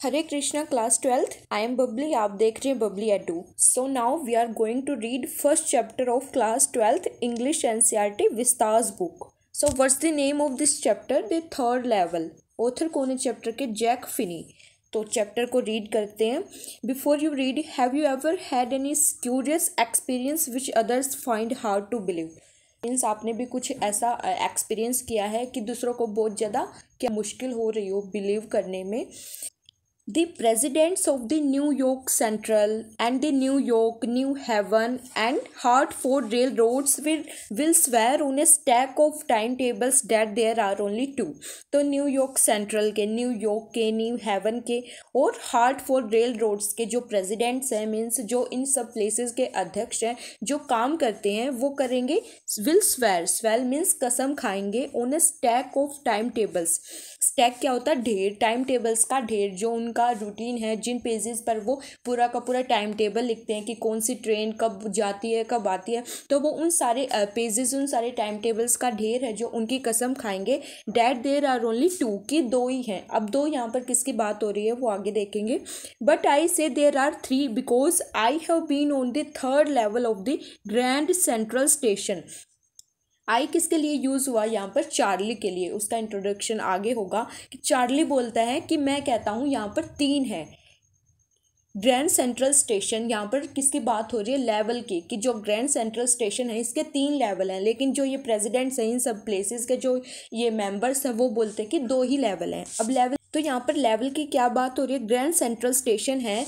Hare Krishna class 12th। I am Babli. आप देख रहे हैं Babli edu. So now we are going to read first chapter of class 12th English NCERT Vistas book. So what's the name of this chapter? The third level. Author कौन है chapter के? Jack Finney. तो chapter को read करते हैं। Before you read, have you ever had any curious experience which others find hard to believe? Means आपने भी कुछ ऐसा एक्सपीरियंस किया है कि दूसरों को बहुत ज़्यादा क्या मुश्किल हो रही हो बिलीव करने में। The presidents of the New York Central and the New York, New Haven and Hartford railroads will swear on a stack of timetables that there are only two. तो न्यू यॉर्क सेंट्रल के, new York के, new haven के और Hartford rail roads के जो presidents हैं, means जो इन सब प्लेसेस के अध्यक्ष हैं, जो काम करते हैं, वो करेंगे विल स्वेर। स्वेर मीन्स कसम खाएंगे on A stack of time tables. Stack क्या होता है? ढेर। टाइम टेबल्स का ढेर, जो उनका रूटीन है, जिन पेजेस पर वो पूरा का पूरा टाइम टेबल लिखते हैं कि कौन सी ट्रेन कब जाती है, कब आती है, तो वो उन सारे पेजेस, उन सारे टाइम टेबल्स का ढेर है जो उनकी कसम खाएंगे that there are only two, कि दो ही हैं। अब दो यहाँ पर किसकी बात हो रही है वो आगे देखेंगे। But I say there are three because I have been on the third level of the Grand Central Station. I किसके लिए यूज़ हुआ यहाँ पर? चार्ली के लिए। उसका इंट्रोडक्शन आगे होगा कि चार्ली बोलता है कि मैं कहता हूँ यहाँ पर तीन है। ग्रैंड सेंट्रल स्टेशन, यहाँ पर किसकी बात हो रही है? लेवल की, कि जो ग्रैंड सेंट्रल स्टेशन है इसके तीन लेवल हैं, लेकिन जो ये प्रेसिडेंट्स हैं इन सब प्लेसेस के, जो ये मेंबर्स हैं, वो बोलते हैं कि दो ही लेवल हैं। अब लेवल, तो यहाँ पर लेवल की क्या बात हो रही है? ग्रैंड सेंट्रल स्टेशन है,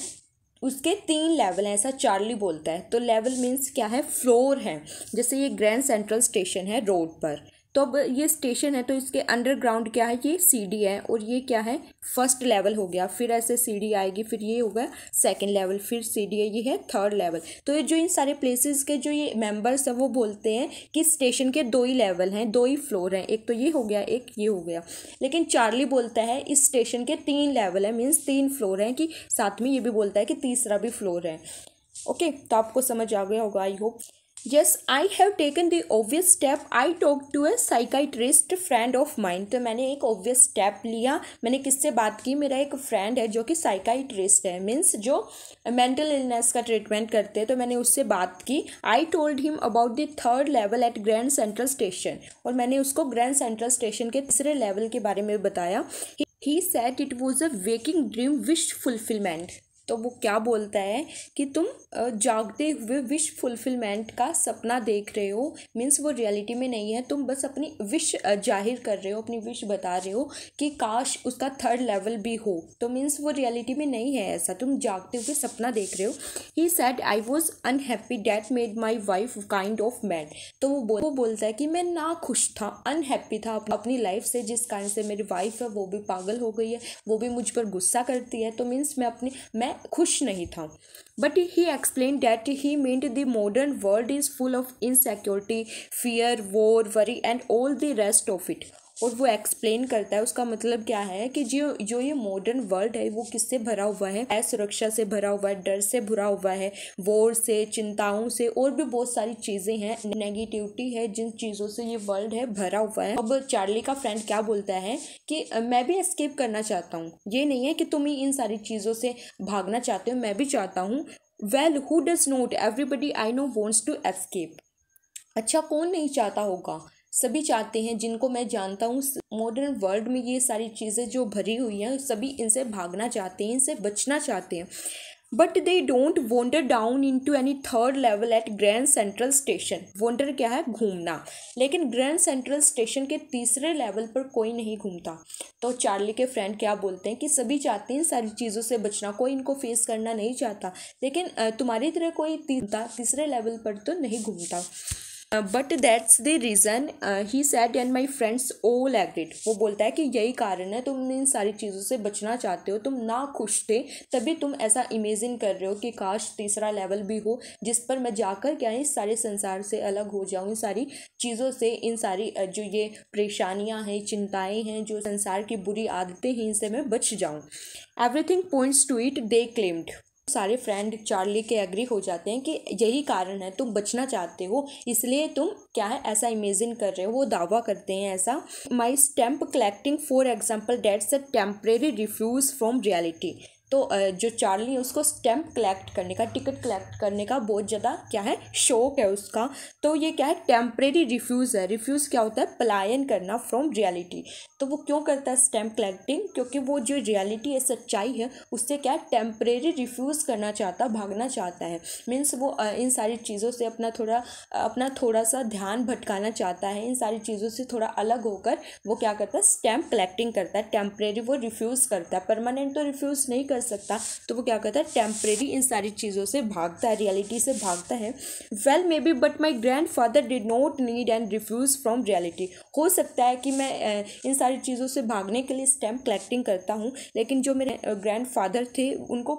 उसके तीन लेवल हैं, ऐसा चार्ली बोलता है। तो लेवल मीन्स क्या है? फ्लोर है। जैसे ये ग्रैंड सेंट्रल स्टेशन है रोड पर, तो अब ये स्टेशन है तो इसके अंडरग्राउंड क्या है? ये सीडी है, और ये क्या है? फर्स्ट लेवल हो गया। फिर ऐसे सीडी आएगी, फिर ये होगा सेकंड लेवल, फिर सीडी है, ये है थर्ड लेवल। तो ये जो इन सारे प्लेसेस के जो ये मेंबर्स हैं वो बोलते हैं कि स्टेशन के दो ही लेवल हैं, दो ही फ्लोर हैं, एक तो ये हो गया, एक ये हो गया। लेकिन चार्ली बोलता है इस स्टेशन के तीन लेवल हैं, मीन्स तीन फ्लोर हैं, कि साथ में ये भी बोलता है कि तीसरा भी फ्लोर है। ओके, तो आपको समझ आ गया होगा I hope. Yes, I have taken the obvious step. I talked to a psychiatrist friend of mine. तो मैंने एक obvious step लिया। मैंने किससे बात की? मेरा एक फ्रेंड है जो कि साइकाइट्रिस्ट है, मीन्स जो मेंटल इलनेस का ट्रीटमेंट करते हैं, तो मैंने उससे बात की। I told him about the third level at Grand Central Station. और मैंने उसको ग्रैंड सेंट्रल स्टेशन के तीसरे लेवल के बारे में बताया। He said it was a waking dream wish fulfillment. तो वो क्या बोलता है कि तुम जागते हुए विश फुलफिलमेंट का सपना देख रहे हो, मीन्स वो रियलिटी में नहीं है, तुम बस अपनी विश जाहिर कर रहे हो, अपनी विश बता रहे हो कि काश उसका थर्ड लेवल भी हो। तो मीन्स वो रियलिटी में नहीं है, ऐसा तुम जागते हुए सपना देख रहे हो। He said I was unhappy that made my wife kind of mad. तो वो बोलता है कि मैं ना खुश था, अनहैप्पी था अपनी लाइफ से, जिस कारण से मेरी वाइफ है वो भी पागल हो गई है, वो भी मुझ पर गुस्सा करती है। तो मीन्स मैं खुश नहीं था। But he explain that he meant the modern world is full of insecurity, fear, war, worry and all the rest of it. और वो एक्सप्लेन करता है, उसका मतलब क्या है कि जो ये मॉडर्न वर्ल्ड है वो किससे भरा हुआ है? असुरक्षा से भरा हुआ है, डर से भरा हुआ है, वॉर से, चिंताओं से, और भी बहुत सारी चीज़ें हैं, नेगेटिविटी है, जिन चीज़ों से ये वर्ल्ड है भरा हुआ है। अब चार्ली का फ्रेंड क्या बोलता है कि मैं भी एस्केप करना चाहता हूँ। ये नहीं है कि तुम ही इन सारी चीज़ों से भागना चाहते हो, मैं भी चाहता हूँ। Well who does not, everybody I know wants to escape. अच्छा, कौन नहीं चाहता होगा? सभी चाहते हैं, जिनको मैं जानता हूँ मॉडर्न वर्ल्ड में ये सारी चीज़ें जो भरी हुई हैं, सभी इनसे भागना चाहते हैं, इनसे बचना चाहते हैं। But they don't wander down into any third level at Grand Central station. Wander क्या है? घूमना। लेकिन ग्रैंड सेंट्रल स्टेशन के तीसरे लेवल पर कोई नहीं घूमता। तो चार्ली के फ्रेंड क्या बोलते हैं कि सभी चाहते हैं सारी चीज़ों से बचना, कोई इनको फेस करना नहीं चाहता, लेकिन तुम्हारी तरह कोई तीसरे लेवल पर तो नहीं घूमता। But that's the reason he said and my friends all agreed. वो बोलता है कि यही कारण है, तुम इन सारी चीज़ों से बचना चाहते हो, तुम ना खुश थे तभी तुम ऐसा इमेजिन कर रहे हो कि काश तीसरा लेवल भी हो, जिस पर मैं जाकर क्या है इस सारे संसार से अलग हो जाऊँ, इन सारी चीज़ों से, इन सारी जो ये परेशानियाँ हैं, चिंताएँ हैं, जो संसार की बुरी आदतें हैं, इनसे मैं बच जाऊँ। Everything points to it, they claimed. सारे फ्रेंड चार्ली के एग्री हो जाते हैं कि यही कारण है, तुम बचना चाहते हो, इसलिए तुम क्या है ऐसा इमेजिन कर रहे हो। वो दावा करते हैं ऐसा। माई stamp collecting for example dates a temporary refuse from reality. तो जो चार्ली है उसको स्टैम्प कलेक्ट करने का, टिकट कलेक्ट करने का बहुत ज़्यादा क्या है शौक है उसका। तो ये क्या है टेम्परेरी रिफ्यूज़ है। रिफ्यूज़ क्या होता है, पलायन करना फ्रॉम रियलिटी। तो वो क्यों करता है स्टैम्प कलेक्टिंग, क्योंकि वो जो रियलिटी है, सच्चाई है, उससे क्या है टेम्परेरी रिफ्यूज़ करना चाहता, भागना चाहता है। मीन्स वो इन सारी चीज़ों से अपना थोड़ा सा ध्यान भटकाना चाहता है, इन सारी चीज़ों से थोड़ा अलग होकर वो क्या करता है स्टैम्प कलेक्टिंग करता है। टेम्परेरी वो रिफ्यूज़ करता है, परमानेंट तो रिफ्यूज़ नहीं कर सकता, तो वो क्या करता है टेम्परेरी इन सारी चीज़ों से भागता है, रियलिटी से भागता है। Well may be but my grand father did not need and refuse from reality. हो सकता है कि मैं इन सारी चीज़ों से भागने के लिए स्टैम्प कलेक्टिंग करता हूँ, लेकिन जो मेरे ग्रैंड फादर थे उनको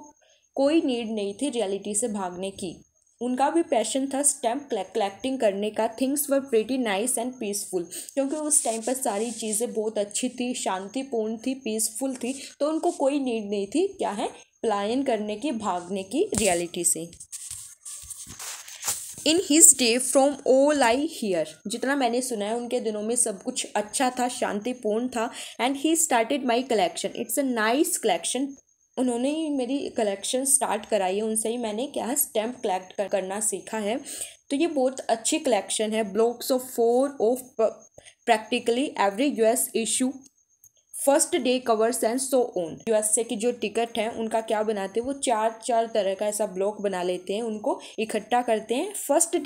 कोई नीड नहीं थी रियलिटी से भागने की। उनका भी पैशन था स्टैम्प कलेक्टिंग करने का। Things were pretty nice and peaceful, क्योंकि उस टाइम पर सारी चीज़ें बहुत अच्छी थी, शांतिपूर्ण थी, पीसफुल थी, तो उनको कोई नीड नहीं थी क्या है पलायन करने की, भागने की रियलिटी से। In his day from all I hear, जितना मैंने सुना है उनके दिनों में सब कुछ अच्छा था, शांतिपूर्ण था। And he started my collection, it's a nice collection. उन्होंने ही मेरी कलेक्शन स्टार्ट कराई है, उनसे ही मैंने क्या है स्टैम्प कलेक्ट करना सीखा है। तो ये बहुत अच्छी कलेक्शन है। Blocks of 4 of practically every US issue, first day covers and so on. USA की जो टिकट हैं उनका क्या बनाते हैं, वो चार तरह का ऐसा ब्लॉक बना लेते हैं, उनको इकट्ठा करते हैं। फर्स्ट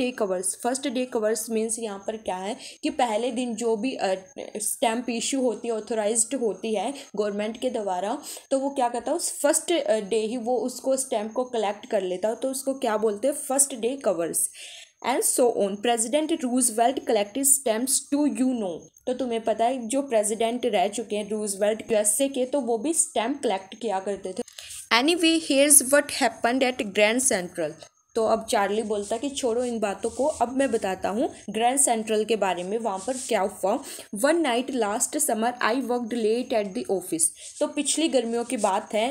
डे कवर्स मीन्स यहाँ पर क्या है कि पहले दिन जो भी स्टैम्प इशू होती है, ऑथोराइज्ड होती है गवर्नमेंट के द्वारा, तो वो क्या करता है उस फर्स्ट डे ही वो उसको स्टैम्प को कलेक्ट कर लेता है, तो उसको क्या बोलते हैं first day covers and so on. President Roosevelt collected stamps too you know, तो तुम्हें पता है जो प्रेसिडेंट रह चुके हैं रूजवेल्ट यूएसए के, तो वो भी स्टैम्प कलेक्ट किया करते थे। Anyway here's what happened at Grand Central. तो अब चार्ली बोलता कि छोड़ो इन बातों को, अब मैं बताता हूँ ग्रैंड सेंट्रल के बारे में, वहाँ पर क्या हुआ। One night last summer I worked late at the office. तो पिछली गर्मियों की बात है,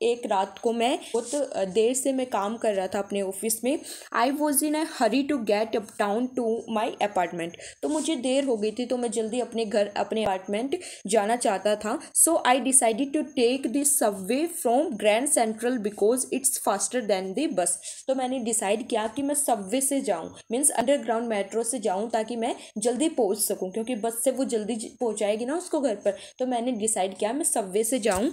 एक रात को मैं बहुत देर से मैं काम कर रहा था अपने ऑफिस में। I was in a hurry to get uptown to my apartment, तो मुझे देर हो गई थी, तो मैं जल्दी अपने अपार्टमेंट जाना चाहता था। So I decided to take the subway from Grand Central because it's faster than the bus. तो मैंने डिसाइड किया कि मैं सबवे से जाऊं, मीन्स अंडरग्राउंड मेट्रो से जाऊं, ताकि मैं जल्दी पहुंच सकूं, क्योंकि बस से वो जल्दी पहुंचाएगी ना उसको घर पर। तो मैंने डिसाइड किया मैं सबवे से जाऊं।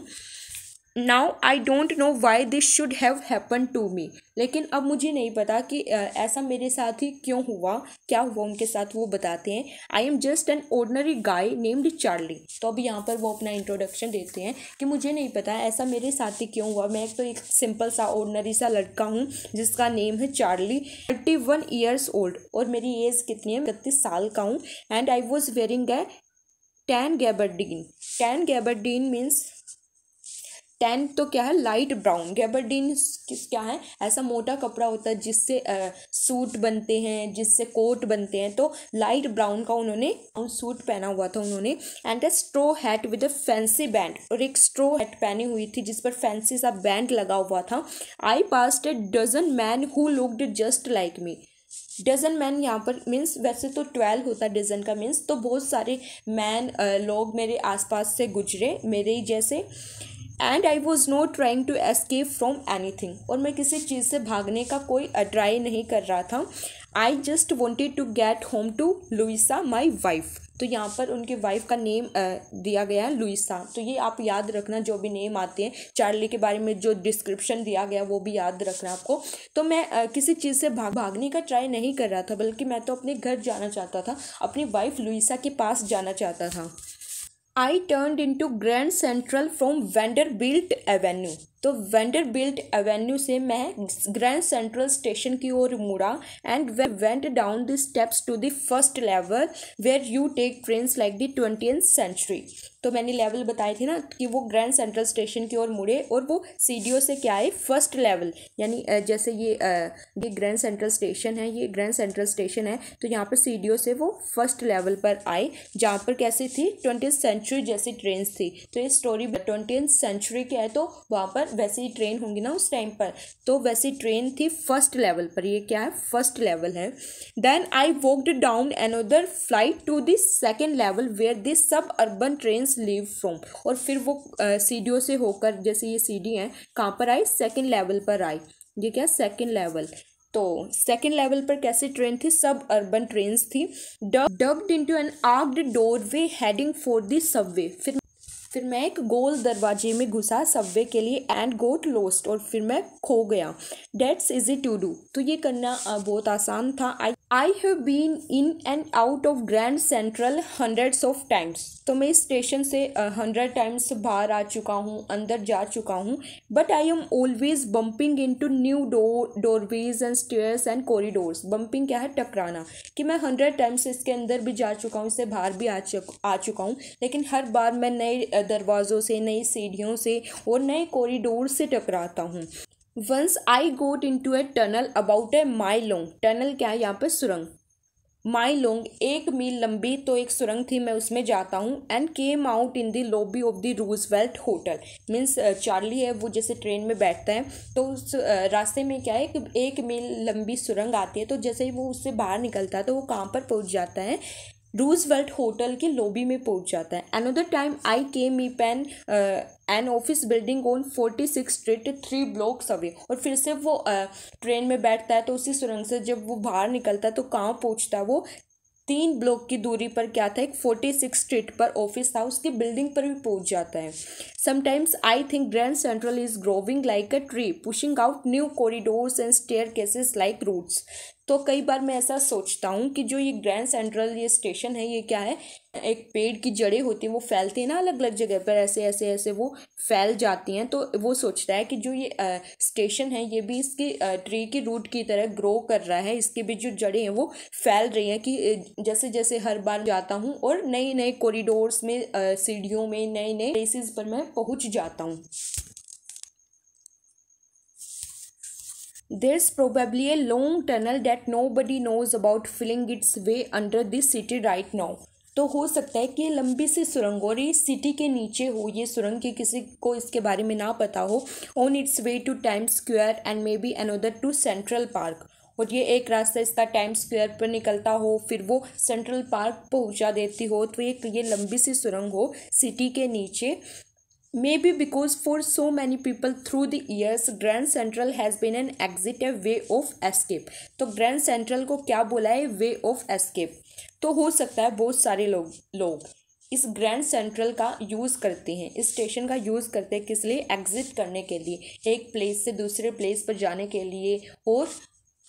Now I don't know why this should have happen to me, लेकिन अब मुझे नहीं पता कि ऐसा मेरे साथ ही क्यों हुआ, क्या हुआ उनके साथ, वो बताते हैं। I am just an ordinary guy named Charlie. तो अब यहाँ पर वो अपना इंट्रोडक्शन देते हैं कि मुझे नहीं पता ऐसा मेरे साथ ही क्यों हुआ, मैं तो एक सिंपल सा ऑर्डनरी सा लड़का हूँ जिसका नेम है चार्ली, 31 ईयर्स ओल्ड, और मेरी एज कितनी है, 31 साल का हूँ। And I was wearing a tan gabardine means tan तो क्या है लाइट ब्राउन, गैबरडीन क्या है ऐसा मोटा कपड़ा होता है जिससे सूट बनते हैं, जिससे कोट बनते हैं। तो लाइट ब्राउन का उन्होंने सूट पहना हुआ था उन्होंने। And a straw hat with a fancy band, और एक स्ट्रो हैट पहनी हुई थी जिस पर फैंसी सा बैंड लगा हुआ था। I passed a dozen men who looked just like me. Dozen men यहाँ पर मीन्स वैसे तो 12 होता डजन का मीन्स, तो बहुत सारे मैन लोग मेरे आसपास से गुजरे मेरे ही जैसे। And I was not trying to escape from anything, और मैं किसी चीज़ से भागने का कोई ट्राई नहीं कर रहा था। I just wanted to get home to Louisa my wife. तो यहाँ पर उनके वाइफ का नेम दिया गया है लुइसा। तो ये आप याद रखना, जो भी नेम आते हैं चार्ली के बारे में जो डिस्क्रिप्शन दिया गया वो भी याद रखना आपको। तो मैं किसी चीज़ से भागने का ट्राई नहीं कर रहा था, बल्कि मैं तो अपने घर जाना चाहता था, अपनी वाइफ लुइसा के पास जाना चाहता था। I turned into Grand Central from Vanderbilt Avenue. तो वेंडरबिल्ट एवेन्यू से मैं ग्रैंड सेंट्रल स्टेशन की ओर मुड़ा and went down the steps to the first level where you take trains like the 20th century. तो मैंने लेवल बताए थे ना कि वो ग्रैंड सेंट्रल स्टेशन की ओर मुड़े, और वो सीढ़ियों से क्या है फर्स्ट लेवल, यानी जैसे ये ग्रैंड सेंट्रल स्टेशन है, ये ग्रैंड सेंट्रल स्टेशन है, तो यहाँ पर सीढ़ियों से वो फर्स्ट लेवल पर आए, जहाँ पर कैसी थी 20th सेंचुरी जैसी ट्रेन्स थी। तो ये स्टोरी 20th सेंचुरी की है, तो वहाँ पर वैसे ही ट्रेन होंगी ना उस टाइम पर, तो वैसी ट्रेन थी फर्स्ट लेवल पर, ये क्या है, फर्स्ट लेवल है। Then I walked down another flight to the second level where this suburban trains leave from, और फिर वो सीढ़ियों से होकर, जैसे ये सीढ़ी है, कहाँ पर आई, सेकेंड लेवल पर आई। ये क्या, सेकेंड लेवल। तो सेकेंड लेवल पर कैसी ट्रेन थी, सब अर्बन ट्रेन्स थी। Ducked into an arched doorway heading for the subway, फिर मैं एक गोल दरवाजे में घुसा सबवे के लिए, एंड गोट लोस्ट, और फिर मैं खो गया। डेट्स इजी टू डू, तो ये करना बहुत आसान था। I have been in and out of Grand Central hundreds of times, तो मैं इस स्टेशन से 100 टाइम्स बाहर आ चुका हूँ, अंदर जा चुका हूँ। But I am always bumping into new doorways and stairs and corridors. Bumping क्या है, टकराना, कि मैं 100 टाइम्स इसके अंदर भी जा चुका हूँ, इससे बाहर भी आ चुका हूँ, लेकिन हर बार मैं नए दरवाज़ों से, नई सीढ़ियों से और नए कॉरिडोर से टकराता हूँ। Once I got into a tunnel about a mile long, tunnel क्या है यहाँ पर, सुरंग, माइल लॉन्ग 1 मील लंबी, तो एक सुरंग थी, मैं उसमें जाता हूँ। And came out in the lobby of the Roosevelt hotel, means Charlie है वो, जैसे ट्रेन में बैठता है तो उस रास्ते में क्या है कि 1 मील लंबी सुरंग आती है, तो जैसे ही वो उससे बाहर निकलता है तो वो कहाँ पर पहुँच जाता है, रूजवेल्ट होटल की लॉबी में पहुंच जाता है। Another time I came e PAN an office building on 46 street 3 blocks away, और फिर से वो ट्रेन में बैठता है, तो उसी सुरंग से जब वो बाहर निकलता है तो कहाँ पहुंचता है वो, 3 ब्लॉक की दूरी पर क्या था, एक 46 स्ट्रीट पर ऑफिस था, उसकी बिल्डिंग पर भी पहुंच जाता है। Sometimes I think Grand Central is growing like a tree pushing out new corridors and staircases like roots, तो कई बार मैं ऐसा सोचता हूँ कि जो ये ग्रैंड सेंट्रल ये स्टेशन है, ये क्या है, एक पेड़ की जड़ें होती हैं, वो फैलती हैं ना अलग अलग जगह पर, ऐसे ऐसे ऐसे वो फैल जाती हैं, तो वो सोचता है कि जो ये स्टेशन है ये भी इसकी ट्री की रूट की तरह ग्रो कर रहा है, इसके भी जो जड़ें हैं वो फैल रही हैं, कि जैसे जैसे हर बार जाता हूँ और नए नए कॉरिडोर्स में, सीढ़ियों में, नए नए प्लेसेस पर मैं पहुँच जाता हूँ। There's probably a long tunnel that nobody knows about filling its way under this city right now. तो हो सकता है कि ये लंबी सी सुरंग और ये सिटी के नीचे हो, ये सुरंग की किसी को इसके बारे में ना पता हो। On its way to Times Square and maybe another to Central Park, और ये एक रास्ता इसका टाइम्स स्क्वायर पर निकलता हो, फिर वो सेंट्रल पार्क पहुंचा देती हो, तो ये लंबी सी सुरंग हो सिटी के नीचे। Maybe because for so many people through the years, Grand Central has been an exit, a way of escape. तो Grand Central को क्या बोला है, way of escape। तो हो सकता है बहुत सारे लोग इस ग्रैंड सेंट्रल का यूज़ करते हैं, इस स्टेशन का यूज़ करते हैं, किस लिए, एग्जिट करने के लिए, एक प्लेस से दूसरे प्लेस पर जाने के लिए और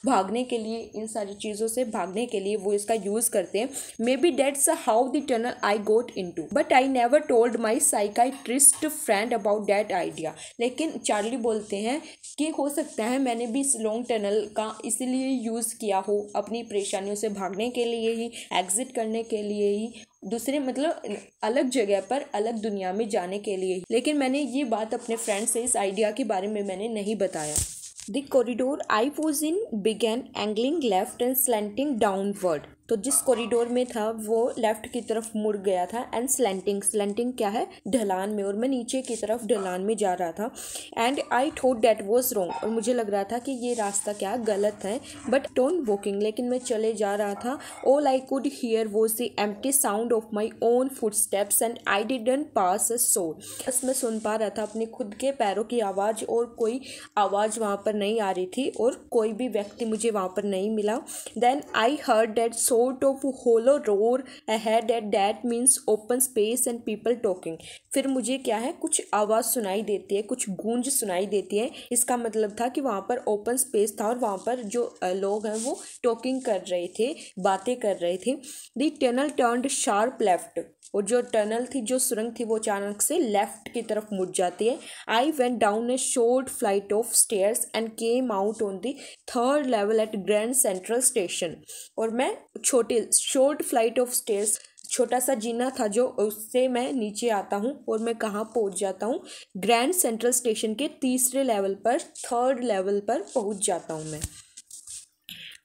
भागने के लिए, इन सारी चीज़ों से भागने के लिए वो इसका यूज़ करते हैं। Maybe that's how the tunnel I got into, but I never told my psychiatrist friend about that idea. लेकिन चार्ली बोलते हैं कि हो सकता है मैंने भी इस लॉन्ग टनल का इसलिए यूज़ किया हो, अपनी परेशानियों से भागने के लिए ही, एग्जिट करने के लिए ही, दूसरे मतलब अलग जगह पर, अलग दुनिया में जाने के लिए, लेकिन मैंने ये बात अपने फ्रेंड से, इस आइडिया के बारे में मैंने नहीं बताया। The corridor I was in began angling left and slanting downward. तो जिस कॉरिडोर में था वो लेफ्ट की तरफ मुड़ गया था, एंड स्लैंटिंग क्या है, ढलान में, और मैं नीचे की तरफ ढलान में जा रहा था। And I thought that was wrong, और मुझे लग रहा था कि ये रास्ता क्या गलत है, बट टोन वॉकिंग, लेकिन मैं चले जा रहा था। All I could hear was the empty sound of my own footsteps and I didn't pass a soul. बस मैं सुन पा रहा था अपने खुद के पैरों की आवाज़, और कोई आवाज़ वहाँ पर नहीं आ रही थी, और कोई भी व्यक्ति मुझे वहाँ पर नहीं मिला। Then I heard that sort of hollow roar ahead, that means open space and people talking. फिर मुझे क्या है, कुछ आवाज़ सुनाई देती है, कुछ गूंज सुनाई देती है, इसका मतलब था कि वहाँ पर ओपन स्पेस था और वहाँ पर जो लोग हैं वो टॉकिंग कर रहे थे, बातें कर रहे थे। The tunnel turned sharp left, और जो टनल थी, जो सुरंग थी, वो अचानक से लेफ्ट की तरफ मुड़ जाती है। I went down a short flight of stairs and came out on the 3rd level at Grand Central station, और मैं शॉर्ट फ्लाइट ऑफ स्टेयर्स, छोटा सा जीना था जो, उससे मैं नीचे आता हूँ और मैं कहाँ पहुँच जाता हूँ, ग्रैंड सेंट्रल स्टेशन के 3रे लेवल पर, 3rd लेवल पर पहुँच जाता हूँ मैं।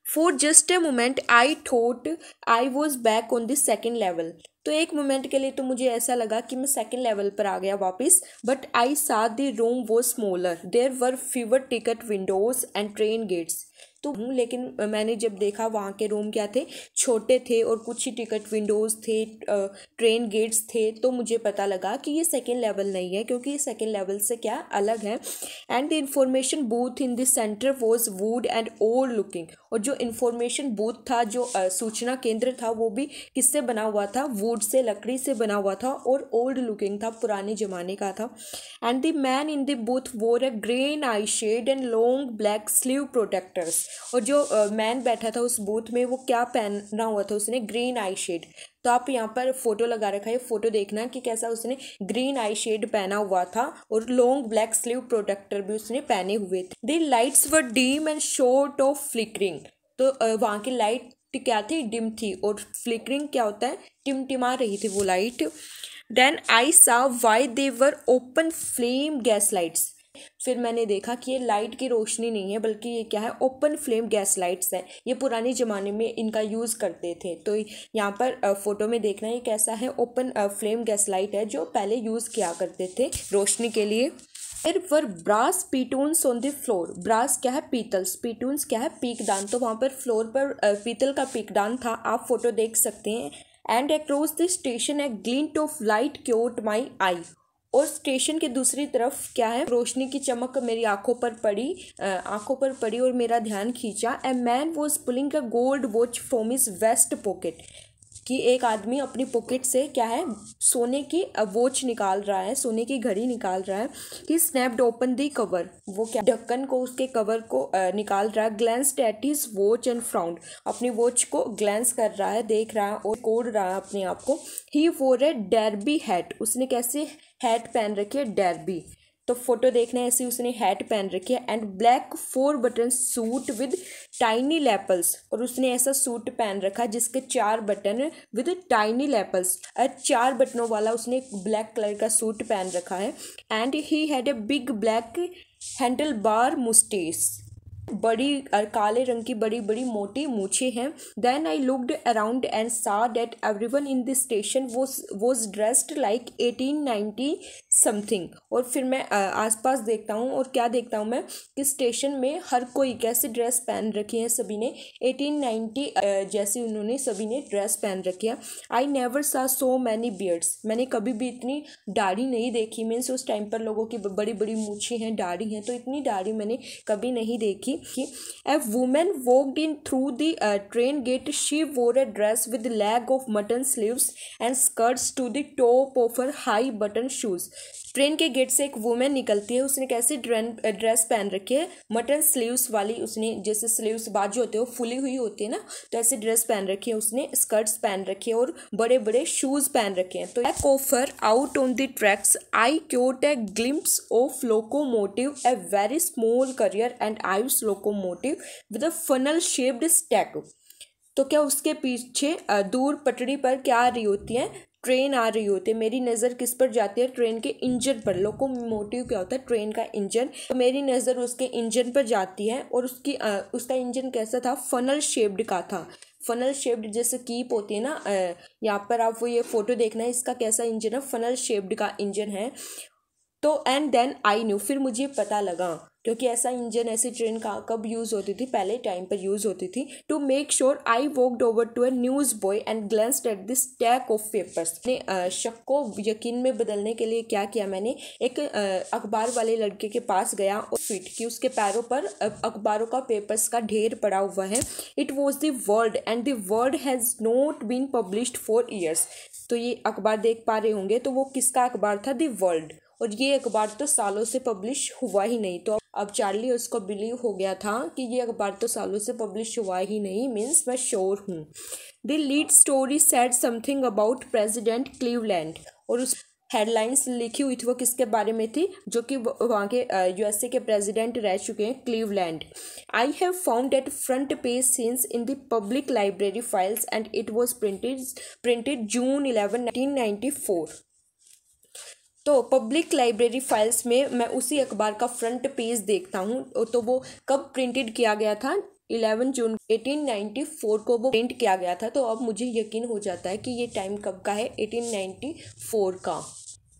For just a moment I thought I was back on the 2nd level. तो एक मोमेंट के लिए तो मुझे ऐसा लगा कि मैं सेकंड लेवल पर आ गया वापस, but I saw the room was smaller, there were fewer ticket windows and train gates. तो लेकिन मैंने जब देखा वहाँ के रूम क्या थे, छोटे थे और कुछ ही टिकट विंडोज़ थे, ट्रेन गेट्स थे, तो मुझे पता लगा कि ये सेकेंड लेवल नहीं है, क्योंकि ये सेकेंड लेवल से क्या अलग है। And the information booth in the centre was would and old looking. और जो इंफॉर्मेशन बूथ था, जो सूचना केंद्र था, वो भी किससे बना हुआ था, वुड से, लकड़ी से बना हुआ था और ओल्ड लुकिंग था, पुराने ज़माने का था। And the man in the booth wore a green eyeshade and long black sleeve protectors. और जो मैन बैठा था उस बूथ में, वो क्या पहना हुआ था, उसने ग्रीन आई शेड। तो आप यहाँ पर फोटो लगा रखा है, फोटो देखना कि कैसा उसने ग्रीन आई शेड पहना हुआ था और लॉन्ग ब्लैक स्लीव प्रोटेक्टर भी उसने पहने हुए थे। The lights were dim and sort of flickering. तो वहाँ की लाइट क्या थी, डिम थी, और फ्लिकरिंग क्या होता है, टिमटिमा रही थी वो लाइट। देन आई सा why they were open flame gas lights. फिर मैंने देखा कि ये लाइट की रोशनी नहीं है, बल्कि ये क्या है, ओपन फ्लेम गैस लाइट्स है। ये पुराने ज़माने में इनका यूज़ करते थे। तो यहाँ पर फोटो में देखना ये कैसा है, ओपन फ्लेम गैस लाइट है, जो पहले यूज़ किया करते थे रोशनी के लिए। फिर were brass spittoons on the floor. Brass क्या है, पीतल, पीटून्स क्या है, पीकदान। तो वहाँ पर फ्लोर पर पीतल का पीकदान था, आप फोटो देख सकते हैं। And across the station a glint of light caught my eye. और स्टेशन के दूसरी तरफ क्या है, रोशनी की चमक मेरी आंखों पर पड़ी और मेरा ध्यान खींचा। A man was pulling a gold watch from his vest pocket. कि एक आदमी अपनी पॉकेट से क्या है, सोने की वॉच निकाल रहा है, सोने की घड़ी निकाल रहा है। ही स्नैप्ड ओपन दी कवर। वो क्या, ढक्कन को, उसके कवर को निकाल रहा है। Glanced at his watch and frowned. अपनी वॉच को ग्लैंस कर रहा है, देख रहा है और कोड रहा है अपने आप को। ही वोर ए डर्बी हैट। उसने कैसे हैट पहन रखी है, डर्बी। तो फोटो देखना है, ऐसी उसने हैट पहन रखी है। And black 4 button suit with tiny lapels. और उसने ऐसा सूट पहन रखा जिसके 4 बटन विद टाइनी लैपल्स। 4 बटनों वाला उसने ब्लैक कलर का सूट पहन रखा है। And he had a big black handlebar moustache. बड़ी काले रंग की बड़ी बड़ी मोटी मूछें हैं। Then I looked around and saw that everyone in this station was dressed like 1890 something. और फिर मैं आसपास देखता हूँ, और क्या देखता हूँ मैं, कि स्टेशन में हर कोई कैसे ड्रेस पहन रखी है, सभी ने 1890 जैसी उन्होंने सभी ने ड्रेस पहन रखी है। आई नेवर सा सो मैनी बियर्ड्स। मैंने कभी भी इतनी दाढ़ी नहीं देखी। मीन्स उस टाइम पर लोगों की बड़ी बड़ी मूछें हैं, दाढ़ी हैं, तो इतनी दाढ़ी मैंने कभी नहीं देखी। A woman walked in through the train gate. She wore a dress with leg of mutton sleeves and skirts to the top of her high button shoes. Train के गेट से एक वुमेन निकलती है। उसने कैसे ड्रेस पहन रखी है, मटन स्लीव्स वाली। उसने जैसे स्लीव्स बाजू होते हैं वो फुली हुई होती है ना, तो ऐसे ड्रेस पहन रखी है उसने, स्कर्ट्स पहन रखी है और बड़े बड़े शूज पहन रखे हैं। तो coffer out on the tracks I quote A glimpse of locomotive, a very small career and Ives locomotive with a funnel shaped stack. तो क्या उसके पीछे दूर पटरी पर क्या आ रही होती है, ट्रेन आ रही होती है। मेरी नज़र किस पर जाती है, ट्रेन के इंजन पर। लोकोमोटिव क्या होता है, ट्रेन का इंजन। तो मेरी नज़र उसके इंजन पर जाती है और उसका इंजन कैसा था, फनल शेप्ड का था। फनल शेप्ड जैसे कीप होती है ना, यहाँ पर आप वो ये फोटो देखना है, इसका कैसा इंजन है, फनल शेप्ड का इंजन है। तो एंड देन आई न्यू, फिर मुझे पता लगा, क्योंकि ऐसा इंजन, ऐसी ट्रेन का कब यूज़ होती थी, पहले टाइम पर यूज़ होती थी। To make sure I walked over to a newsboy and glanced at this stack of papers. ने शक को यकीन में बदलने के लिए क्या किया, मैंने एक अखबार वाले लड़के के पास गया और फिट कि उसके पैरों पर अखबारों का, पेपर्स का ढेर पड़ा हुआ है। It was the World and the World has not been published for years. तो ये अखबार देख पा रहे होंगे, तो वो किसका अखबार था, द वर्ल्ड। और ये अखबार तो सालों से पब्लिश हुआ ही नहीं। तो अब चार्ली उसको बिलीव हो गया था कि ये अखबार तो सालों से पब्लिश हुआ ही नहीं, मीन्स मैं श्योर हूँ। The lead story said something about president Cleveland. और उस हेडलाइंस लिखी हुई थी, वो किसके बारे में थी, जो कि वहाँ के यूएसए के प्रेसिडेंट रह चुके हैं, Cleveland. I have found that front page scenes in the public library files and it was printed June 11, 1994। तो पब्लिक लाइब्रेरी फाइल्स में मैं उसी अखबार का फ्रंट पेज देखता हूँ। तो वो कब प्रिंटेड किया गया था, 11 जून 1894 को वो पेंट किया गया था। तो अब मुझे यकीन हो जाता है कि ये टाइम कब का है, 1894 का।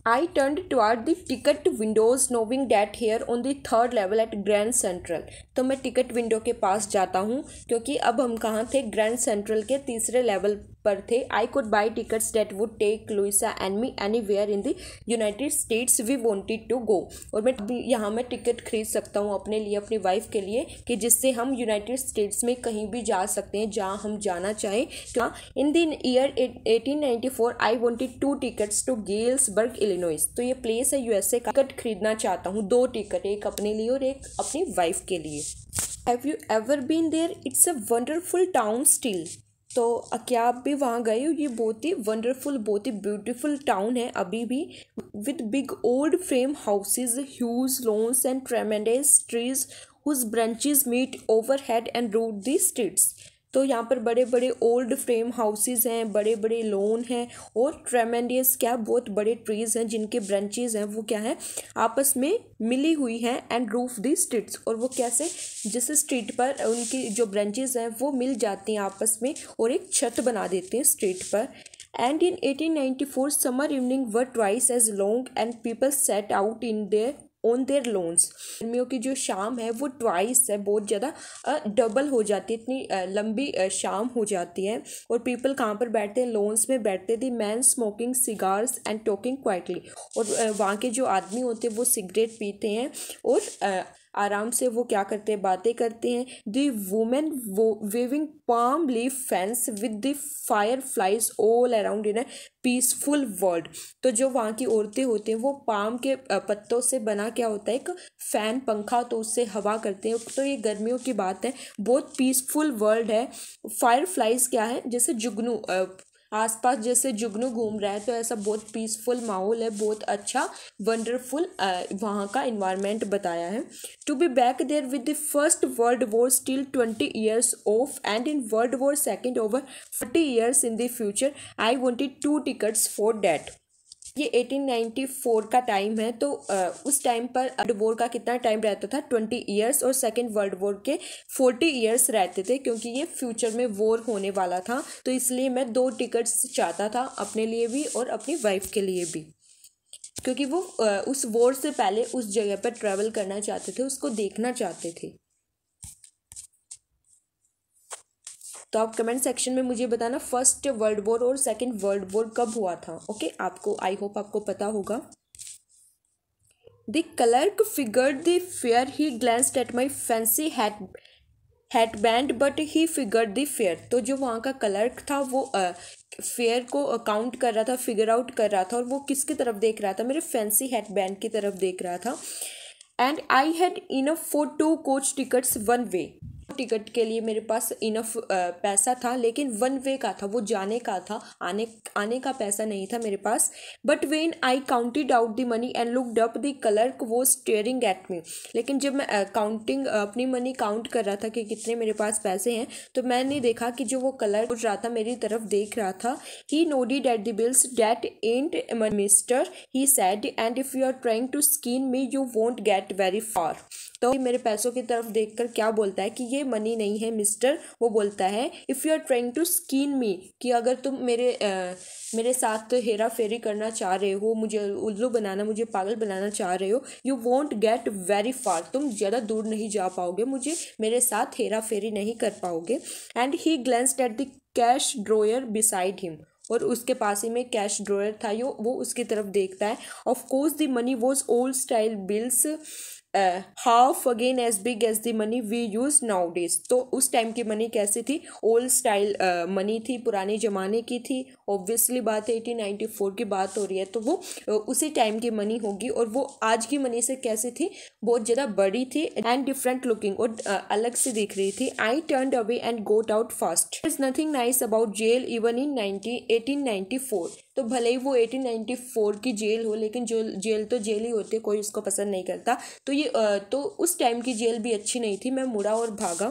I turned toward the ticket windows knowing that here on the third level at Grand Central। तो मैं टिकट विंडो के पास जाता हूँ क्योंकि अब हम कहाँ थे, ग्रैंड सेंट्रल के तीसरे लेवल पर थे। I could buy tickets that would take Louisa and me anywhere in the United States we wanted to go। और मैं यहाँ मैं टिकट खरीद सकता हूँ अपने लिए, अपनी वाइफ के लिए, कि जिससे हम यूनाइटेड स्टेट्स में कहीं भी जा सकते हैं जहाँ हम जाना चाहें। In the year 1894 I wanted 2 tickets to Galesburg Illinois. तो ये प्लेस है यूएसए का। टिकट खरीदना चाहता हूँ, 2 टिकट, एक अपने लिए और एक अपनी वाइफ के लिए। Have you ever been there? It's a wonderful town still. तो क्या आप भी वहाँ गए हो? ये बहुत ही वंडरफुल, बहुत ही ब्यूटीफुल टाउन है अभी भी, with big old frame houses, huge lawns and tremendous trees whose branches meet overhead and roof the streets. तो यहाँ पर बड़े बड़े ओल्ड फ्रेम हाउसेज हैं, बड़े बड़े लॉन हैं और ट्रेमेंडियस क्या, बहुत बड़े ट्रीज़ हैं जिनके ब्रांचेज हैं वो क्या है, आपस में मिली हुई हैं, एंड रूफ दी स्ट्रीट्स। और वो कैसे, जिस स्ट्रीट पर उनकी जो ब्रांचेज हैं वो मिल जाती हैं आपस में और एक छत बना देते हैं स्ट्रीट पर। And in 1894 summer evening were twice as long and people sat out in their on their lawns. गर्मियों की जो शाम है वो ट्वाइस है, बहुत ज़्यादा डबल हो जाती है, इतनी लंबी शाम हो जाती है। और पीपल कहाँ पर बैठते हैं, लॉन्स में बैठते थे। Man smoking cigars and talking quietly. और वहाँ के जो आदमी होते हैं वो सिगरेट पीते हैं और आराम से वो क्या करते हैं, बातें करते हैं। The women waving palm leaf fans with the fireflies all around in a peaceful world. तो जो वहाँ की औरतें होती हैं वो पाम के पत्तों से बना क्या होता है, एक फ़ैन, पंखा, तो उससे हवा करते हैं। तो ये गर्मियों की बात है, बहुत पीसफुल वर्ल्ड है। फायर फ्लाइज क्या है, जैसे जुगनू आसपास जैसे जुगनू घूम रहा है, तो ऐसा बहुत पीसफुल माहौल है, बहुत अच्छा वंडरफुल वहाँ का इन्वायरमेंट बताया है। To be back there with the first world war still 20 years off and in world war second over 40 years in the future I wanted 2 tickets for that. ये 1894 का टाइम है। तो उस टाइम पर वर्ल्ड वॉर का कितना time रहता था, 20 years, और सेकेंड वर्ल्ड वॉर के 40 years रहते थे, क्योंकि ये फ्यूचर में वॉर होने वाला था। तो इसलिए मैं 2 tickets चाहता था अपने लिए भी और अपनी वाइफ के लिए भी, क्योंकि वो उस वॉर से पहले उस जगह पर ट्रैवल करना चाहते थे, उसको देखना चाहते थे। तो आप कमेंट सेक्शन में मुझे बताना फर्स्ट वर्ल्ड वॉर और सेकंड वर्ल्ड वॉर कब हुआ था। ओके, आपको आई होप आपको पता होगा। The clerk figured the fare, he glanced at my fancy hatband but he figured the fare. तो जो वहाँ का क्लर्क था वो फेयर को काउंट कर रहा था, फिगर आउट कर रहा था, और वो किसकी तरफ देख रहा था, मेरे फैंसी हैटबैंड की तरफ देख रहा था। And I had enough for 2 coach tickets one way। Ticket के लिए मेरे पास इनफ पैसा था, लेकिन 1 way का था, वो जाने का था, आने का पैसा नहीं था मेरे पास। But when I counted out the money and looked up the clerk was staring at me. लेकिन जब मैं अपनी मनी काउंट कर रहा था कि कितने मेरे पास पैसे हैं, तो मैंने देखा कि जो वो क्लर्क उठ रहा था मेरी तरफ देख रहा था। He nodded at the bills, that ain't mister, he said, and if you are trying to skin me you won't get very far. तो मेरे पैसों की तरफ देखकर क्या बोलता है कि ये मनी नहीं है मिस्टर, वो बोलता है if you are trying to skin me, कि अगर तुम मेरे साथ हेरा फेरी करना चाह रहे हो, मुझे उल्लू बनाना, मुझे पागल बनाना चाह रहे हो, यू वॉन्ट गेट वेरी फार, तुम ज़्यादा दूर नहीं जा पाओगे, मेरे साथ हेरा फेरी नहीं कर पाओगे। And he glanced at the cash drawer beside him, और उसके पास ही में कैश ड्रॉयर था, वो उसकी तरफ देखता है। Of course the money was old style bills, half again as big as the money we use nowadays. तो उस टाइम की मनी कैसी थी, ओल्ड स्टाइल मनी थी, पुराने ज़माने की थी। ऑब्वियसली बात है 1894 की बात हो रही है, तो वो उसी टाइम की मनी होगी, और वो आज की मनी से कैसी थी, बहुत ज़्यादा बड़ी थी एंड डिफरेंट लुकिंग, और अलग से दिख रही थी। I turned away and got out fast. Is nothing nice about jail even in 1894। तो भले ही वो 1894 की जेल हो, लेकिन जेल तो जेल ही होती है, कोई उसको पसंद नहीं करता। तो उस टाइम की जेल भी अच्छी नहीं थी। मैं मुड़ा और भागा।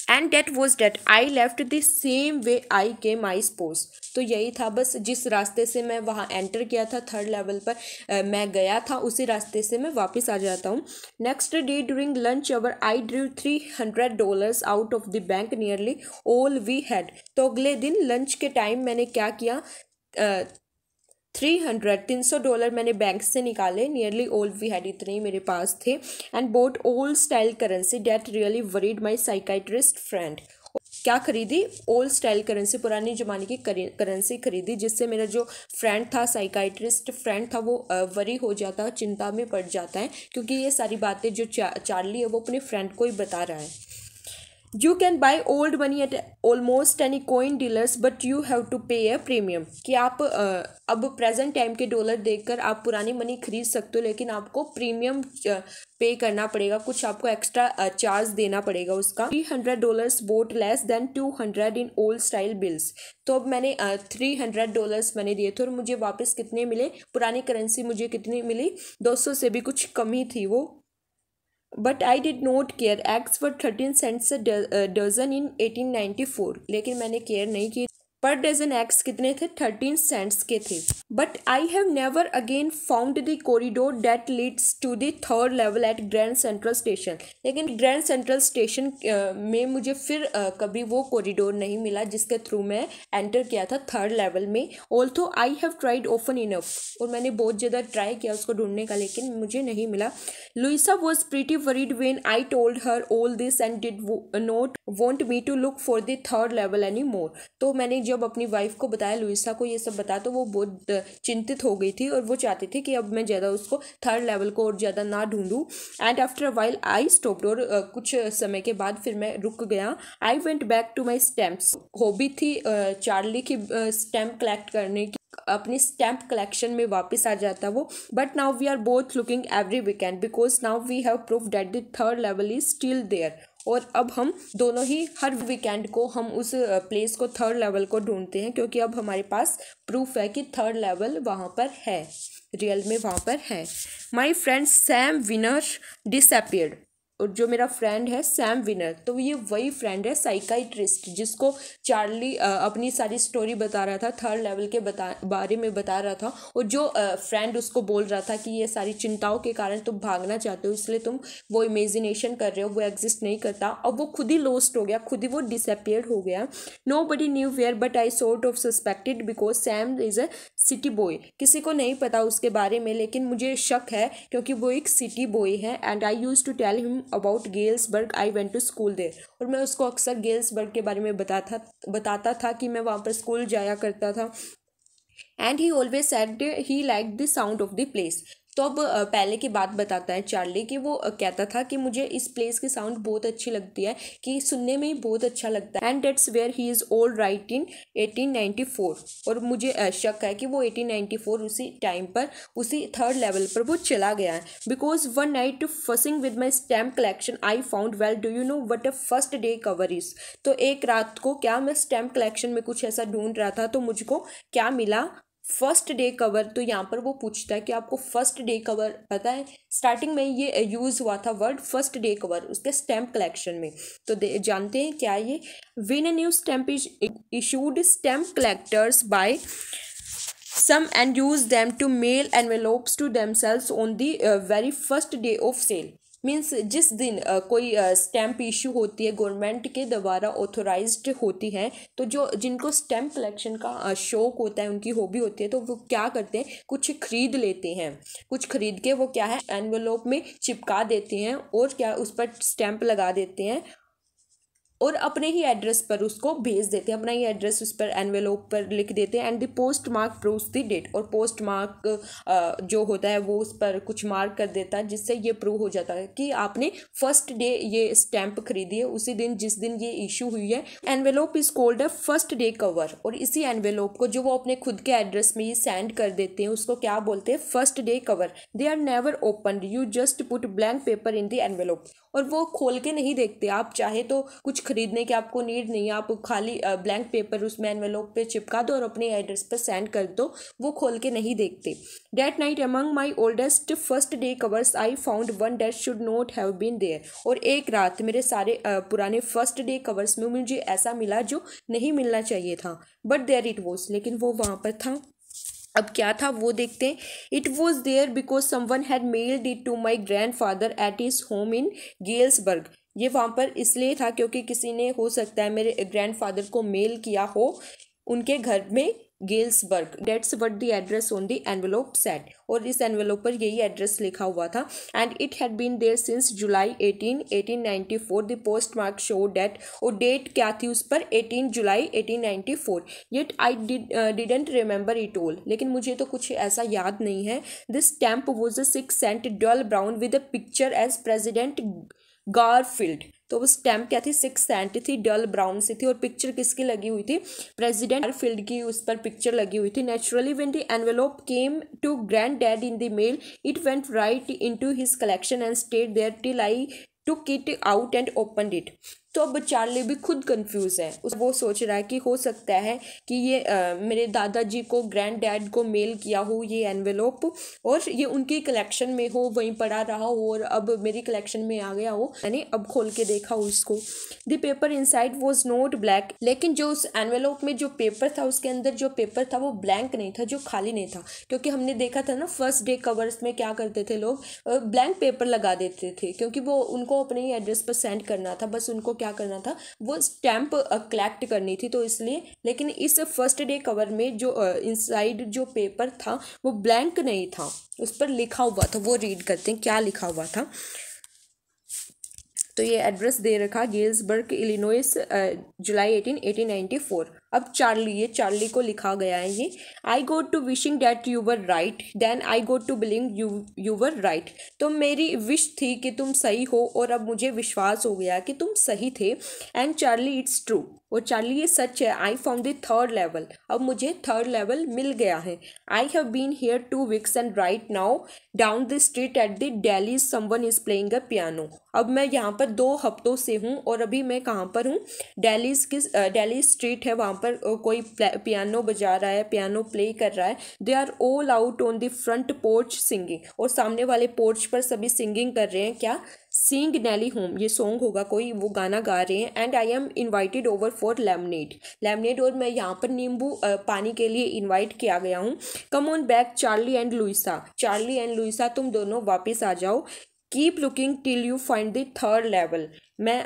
And that was that I left the same way I came I suppose. तो यही था बस, जिस रास्ते से मैं वहाँ एंटर किया था थर्ड लेवल पर मैं गया था, उसी रास्ते से मैं वापस आ जाता हूँ। Next day during lunch hour I drew $300 out of the bank, nearly all we had. तो अगले दिन लंच के टाइम मैंने क्या किया, 300 मैंने बैंक से निकाले, नियरली ऑल वी हैड, इतने ही मेरे पास थे। And bought old style currency that really worried my psychiatrist friend. क्या खरीदी, ओल्ड स्टाइल करेंसी, पुरानी जमाने की करेंसी खरीदी, जिससे मेरा जो फ्रेंड था, साइकाइट्रिस्ट फ्रेंड था, वो वरी हो जाता है, चिंता में पड़ जाता है, क्योंकि ये सारी बातें जो चार्ली है वो अपने फ्रेंड को ही बता रहा है। You can buy old money at almost any coin dealers but you have to pay a premium। कि आप अब प्रेजेंट टाइम के डॉलर देखकर आप पुरानी मनी खरीद सकते हो, लेकिन आपको प्रीमियम पे करना पड़ेगा, कुछ आपको एक्स्ट्रा चार्ज देना पड़ेगा उसका। $300 boat less than 200 in old style bills. तो अब मैंने $300 मैंने दिए थे और मुझे वापस कितने मिले, पुरानी करेंसी मुझे कितनी मिली, 200 से भी कुछ कम ही थी वो। But I did not care, eggs were 13 cents dozen in 1894। लेकिन मैंने केयर नहीं की, पर डजन एग्स कितने थे, 13 सेंट्स के थे। But I have never again found the corridor that leads to the third level at Grand Central Station. लेकिन ग्रैंड सेंट्रल स्टेशन में मुझे फिर कभी वो कॉरिडोर नहीं मिला जिसके थ्रू मैं एंटर किया था थर्ड लेवल में। Although I have tried often enough, और मैंने बहुत ज़्यादा ट्राई किया उसको ढूंढने का, लेकिन मुझे नहीं मिला। Louisa was pretty worried when I told her all this and did not want me to look for the third level any more. तो मैंने जब अपनी वाइफ को बताया, लुइसा को ये सब बताया, तो वो बहुत चिंतित हो गई थी और वो चाहती थी कि अब मैं ज़्यादा उसको थर्ड लेवल को और ज़्यादा ना ढूंढूं। And after a while I stopped, और कुछ समय के बाद फिर मैं रुक गया। I went back to my stamps, hobby थी चार्ली की स्टैम्प कलेक्ट करने की, अपनी स्टैम्प कलेक्शन में वापस आ जाता वो। But now we are both looking every weekend because now we have proof that the third level is still there. और अब हम दोनों ही हर वीकेंड को हम उस प्लेस को, थर्ड लेवल को ढूंढते हैं, क्योंकि अब हमारे पास प्रूफ है कि थर्ड लेवल वहाँ पर है, रियल में वहाँ पर है। My friend Sam winner disappeared, और जो मेरा फ्रेंड है सैम विनर, तो ये वही फ्रेंड है साइकाइट्रिस्ट जिसको चार्ली अपनी सारी स्टोरी बता रहा था, थर्ड लेवल के बारे में बता रहा था। और जो फ्रेंड उसको बोल रहा था कि ये सारी चिंताओं के कारण तुम भागना चाहते हो, इसलिए तुम वो इमेजिनेशन कर रहे हो, वो एग्जिस्ट नहीं करता। अब वो खुद ही लॉस्ट हो गया, खुद ही वो डिसअपियर्ड हो गया। Nobody knew where but I sort of suspected because Sam is a city boy. किसी को नहीं पता उसके बारे में, लेकिन मुझे शक है क्योंकि वो एक सिटी बॉय है। And I used to tell him about Galesburg, I went to school there. और मैं उसको अक्सर गेल्सबर्ग के बारे में बताता था कि मैं वहाँ पर स्कूल जाया करता था। And he always said he like the sound of the place. तो अब पहले की बात बताता है चार्ली कि वो कहता था कि मुझे इस प्लेस की साउंड बहुत अच्छी लगती है, कि सुनने में ही बहुत अच्छा लगता है। And that's where he is all right in 1894। और मुझे शक है कि वो 1894 उसी टाइम पर, उसी थर्ड लेवल पर वो चला गया है। Because one night fussing with my stamp collection I found, well do you know what a first day cover is. तो एक रात को क्या मैं स्टैम्प कलेक्शन में कुछ ऐसा ढूंढ रहा था, तो मुझको क्या मिला, फर्स्ट डे कवर। तो यहाँ पर वो पूछता है कि आपको फर्स्ट डे कवर पता है। स्टार्टिंग में ये यूज़ हुआ था वर्ड फर्स्ट डे कवर उसके स्टैम्प कलेक्शन में। तो जानते हैं क्या ये, when a new stamp is issued, stamp collectors buy some and use them to mail envelopes to themselves on the very first day of sale। Means जिस दिन कोई स्टैम्प इशू होती है, गवर्नमेंट के द्वारा ऑथोराइज्ड होती है, तो जो जिनको स्टैम्प कलेक्शन का शौक होता है, उनकी हॉबी होती है, तो वो क्या करते हैं, कुछ खरीद लेते हैं। कुछ खरीद के वो क्या है, एनवेलोप में चिपका देते हैं और क्या उस पर स्टैम्प लगा देते हैं और अपने ही एड्रेस पर उसको भेज देते हैं, अपना ही एड्रेस उस पर एनवेलोप पर लिख देते हैं। And the postmark proves the date, और पोस्ट मार्क जो होता है वो उस पर कुछ मार्क कर देता है, जिससे ये प्रूव हो जाता है कि आपने फर्स्ट डे ये स्टैम्प खरीदी है, उसी दिन जिस दिन ये इशू हुई है। Envelope is called a first day cover, और इसी एनवेलोप को जो वो अपने खुद के एड्रेस में ही सेंड कर देते हैं उसको क्या बोलते हैं, first day cover. They are never open, you just put blank paper in the envelope. और वो खोल के नहीं देखते, आप चाहे तो कुछ खरीदने की आपको नीड नहीं है, आप खाली ब्लैंक पेपर उसमें एनवेलोप पे चिपका दो और अपने एड्रेस पर सेंड कर दो, वो खोल के नहीं देखते। That night among my oldest first day covers I found one that should not have been there. और एक रात मेरे सारे पुराने फर्स्ट डे कवर्स में मुझे ऐसा मिला जो नहीं मिलना चाहिए था, बट देयर इट वॉज, लेकिन वो वहाँ पर था। अब क्या था वो देखते हैं। It was there because someone had mailed it to my grandfather at his home in Galesburg. ये वहाँ पर इसलिए था क्योंकि किसी ने, हो सकता है मेरे ग्रैंड फादर को मेल किया हो उनके घर में Galesburg. That's what the address on the envelope said, और इस एनवेलोप पर यही एड्रेस लिखा हुआ था। And it had been there since July 1894। The postmark show date, और डेट क्या थी उस पर, 18 जुलाई 1894। Yet I didn't remember it all, लेकिन मुझे तो कुछ ऐसा याद नहीं है। This stamp was a 6 cent dull brown with a picture as president Garfield. तो वो स्टैम्प क्या थी, 6 सेंट थी, डल ब्राउन सी थी, और पिक्चर किसकी लगी हुई थी, प्रेसिडेंट गारफील्ड की उस पर पिक्चर लगी हुई थी। Naturally when the envelope came to granddad in the mail, it went right into his collection and stayed there till I took it out and opened it. तो अब Charlie भी खुद कंफ्यूज है, वो सोच रहा है कि हो सकता है कि ये मेरे दादाजी को, ग्रैंड डैड को मेल किया हो ये एनवेलोप, और ये उनकी कलेक्शन में हो, वहीं पड़ा रहा हो, और अब मेरी कलेक्शन में आ गया हो, मैंने अब खोल के देखा हो इसको। The paper inside was not black, लेकिन जो उस एनवेलोप में जो पेपर था, उसके अंदर जो पेपर था वो ब्लैंक नहीं था, जो खाली नहीं था। क्योंकि हमने देखा था ना फर्स्ट डे कवर्स में क्या करते थे लोग, ब्लैंक पेपर लगा देते थे, क्योंकि वो उनको अपने ही एड्रेस पर सेंड करना था, बस उनको क्या करना था, वो स्टैम्प कलेक्ट करनी थी, तो इसलिए। लेकिन इस फर्स्ट डे कवर में जो इनसाइड जो पेपर था वो ब्लैंक नहीं था, उस पर लिखा हुआ था। वो रीड करते हैं क्या लिखा हुआ था। तो ये एड्रेस दे रखा, गेल्सबर्ग इलिनॉइस, जुलाई 1894। अब चार्ली, ये चार्ली को लिखा गया है ये। I go to wishing that you were right, then I go to believe you were right. तो मेरी विश थी कि तुम सही हो, और अब मुझे विश्वास हो गया कि तुम सही थे। एंड चार्ली इट्स ट्रू, और चार्ली ये सच है। I found the third level, अब मुझे थर्ड लेवल मिल गया है। I have been here 2 weeks and right now down the street at the deli someone is playing a piano. अब मैं यहाँ पर 2 हफ्तों से हूँ, और अभी मैं कहाँ पर हूँ, डेली स्ट्रीट है, वहाँ पर कोई पियानो बजा रहा है, पियानो प्ले कर रहा है। They are all out on the front porch singing, और सामने वाले पोर्च पर सभी सिंगिंग कर रहे हैं। क्या, सिंग नेली होम, ये सॉन्ग होगा कोई, वो गाना गा रहे हैं। And I am invited over for lemonade, और मैं यहाँ पर नींबू पानी के लिए इन्वाइट किया गया हूँ। Come on back Charlie and Louisa, तुम दोनों वापस आ जाओ। Keep looking till you find the third level, मैं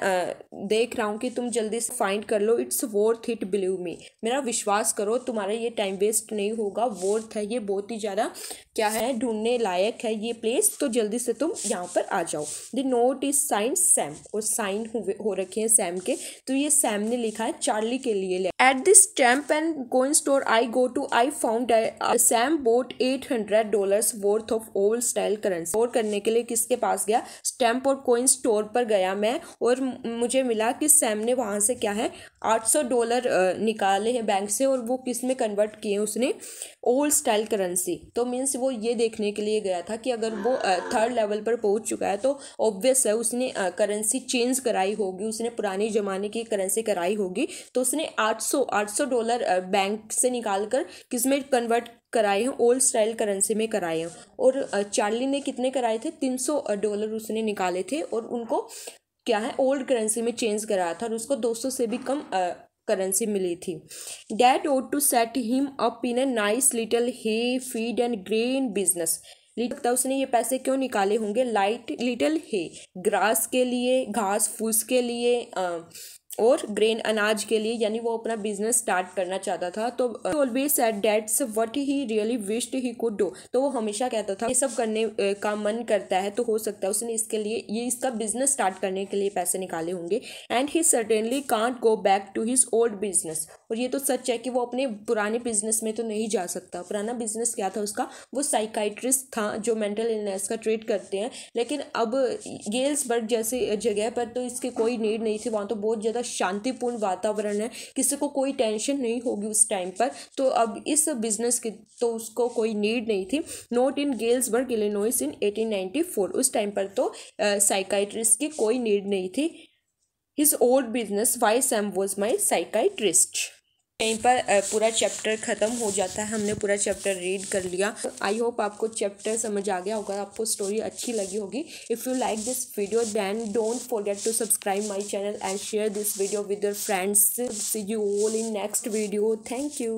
देख रहा हूँ कि तुम जल्दी से फाइंड कर लो। It's worth it, believe me, मेरा विश्वास करो, तुम्हारा ये टाइम वेस्ट नहीं होगा, वर्थ है ये, बहुत ही ज़्यादा क्या है, ढूंढने लायक है ये प्लेस, तो जल्दी से तुम यहाँ पर आ जाओ। The note is sine Sam, और साइन हो रखे हैं सैम के, तो ये सैम ने लिखा है चार्ली के लिए। At this stamp and coin store I go to, I found Sam bought $800 worth of old style currency. और करने के लिए किसके पास गया, स्टैम्प और कोइन स्टोर पर गया मैं, और मुझे मिला कि सैम ने वहाँ से क्या है, $800 निकाले हैं बैंक से, और वो किस में कन्वर्ट किए उसने, ओल्ड स्टाइल करेंसी। तो मीन्स वो ये देखने के लिए गया था कि अगर वो थर्ड लेवल पर पहुंच चुका है तो ऑब्वियस है उसने करेंसी चेंज कराई होगी, उसने पुरानी ज़माने की करेंसी कराई होगी, तो उसने $800 बैंक से निकाल कर किस में कन्वर्ट कराए हैं, ओल्ड स्टाइल करेंसी में कराए हैं। और चार्ली ने कितने कराए थे, $300 उसने निकाले थे, और उनको क्या है, ओल्ड करेंसी में चेंज कराया था, और उसको 200 से भी कम करेंसी मिली थी। Dad ought to set him up in a nice little hay feed and grain business। लगता है उसने ये पैसे क्यों निकाले होंगे, लिटिल हे, ग्रास के लिए, घास फूस के लिए, और ग्रेन अनाज के लिए, यानी वो अपना बिजनेस स्टार्ट करना चाहता था। तो always said that's what he really wished he could do, तो वो हमेशा कहता था ये सब करने का मन करता है, तो हो सकता है उसने इसके लिए, ये इसका बिजनेस स्टार्ट करने के लिए पैसे निकाले होंगे। And he certainly can't go back to his old business, और ये तो सच है कि वो अपने पुराने बिजनेस में तो नहीं जा सकता। पुराना बिजनेस क्या था उसका, वो साइकाइट्रिस्ट था जो मेंटल इलनेस का ट्रीट करते हैं, लेकिन अब गेल्सबर्ग जैसे जगह पर तो इसकी कोई नीड नहीं थी, वहाँ तो बहुत ज़्यादा शांतिपूर्ण वातावरण है, किसी को कोई टेंशन नहीं होगी उस टाइम पर, तो अब इस बिजनेस की तो उसको कोई नीड नहीं थी। नॉट इन गेल्सबर्ग इलिनॉइस इन 1894, उस टाइम पर तो साइकाइट्रिस्ट की कोई नीड नहीं थी। His old business, why Sam was my psychiatrist. यहीं पर पूरा चैप्टर ख़त्म हो जाता है। हमने पूरा चैप्टर रीड कर लिया। आई होप आपको चैप्टर समझ आ गया होगा, आपको स्टोरी अच्छी लगी होगी। If you like this video then don't forget to subscribe my channel and share this video with your friends. See you all in next video. Thank you.